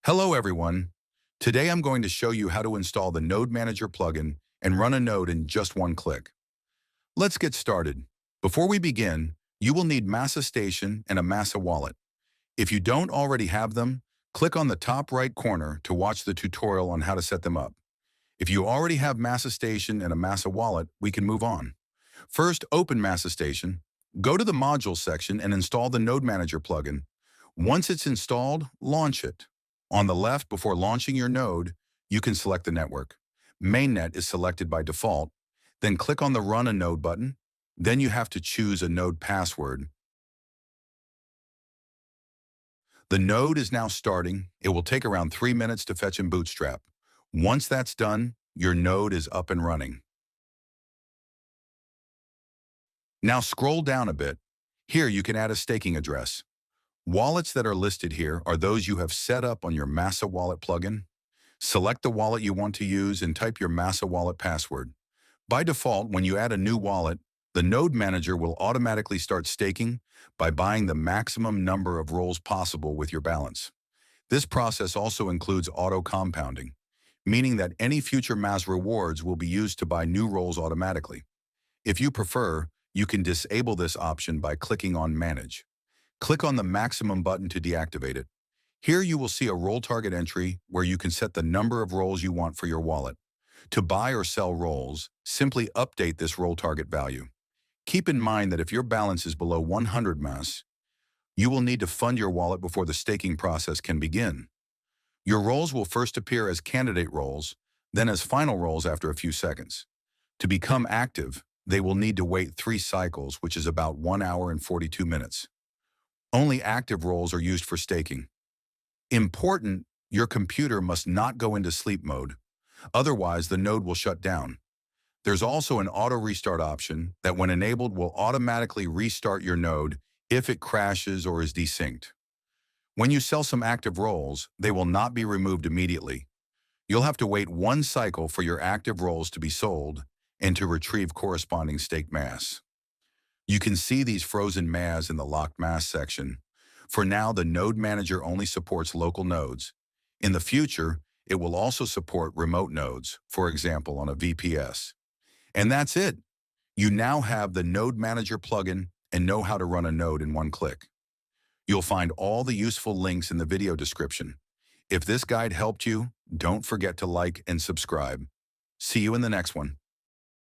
Hello everyone. Today I'm going to show you how to install the Node Manager plugin and run a node in just one click. Let's get started. Before we begin, you will need Massa Station and a Massa wallet. If you don't already have them, click on the top right corner to watch the tutorial on how to set them up. If you already have Massa Station and a Massa wallet, we can move on. First, open Massa Station, go to the Modules section and install the Node Manager plugin. Once it's installed, launch it. On the left, before launching your node, you can select the network. Mainnet is selected by default. Then click on the Run a Node button. Then you have to choose a node password. The node is now starting. It will take around 3 minutes to fetch and bootstrap. Once that's done, your node is up and running. Now scroll down a bit. Here you can add a staking address. Wallets that are listed here are those you have set up on your Massa Wallet plugin. Select the wallet you want to use and type your Massa Wallet password. By default, when you add a new wallet, the Node Manager will automatically start staking by buying the maximum number of rolls possible with your balance. This process also includes auto-compounding, meaning that any future Massa rewards will be used to buy new rolls automatically. If you prefer, you can disable this option by clicking on Manage. Click on the maximum button to deactivate it. Here you will see a roll target entry where you can set the number of rolls you want for your wallet. To buy or sell rolls, simply update this roll target value. Keep in mind that if your balance is below 100 Massa, you will need to fund your wallet before the staking process can begin. Your rolls will first appear as candidate rolls, then as final rolls after a few seconds. To become active, they will need to wait 3 cycles, which is about 1 hour and 42 minutes. Only active rolls are used for staking. Important, your computer must not go into sleep mode. Otherwise, the node will shut down. There's also an auto restart option that, when enabled, will automatically restart your node if it crashes or is desynced. When you sell some active rolls, they will not be removed immediately. You'll have to wait 1 cycle for your active rolls to be sold and to retrieve corresponding staked Massa. You can see these frozen Massa in the locked Massa section. For now, the Node Manager only supports local nodes. In the future, it will also support remote nodes, for example, on a VPS. And that's it. You now have the Node Manager plugin and know how to run a node in one click. You'll find all the useful links in the video description. If this guide helped you, don't forget to like and subscribe. See you in the next one.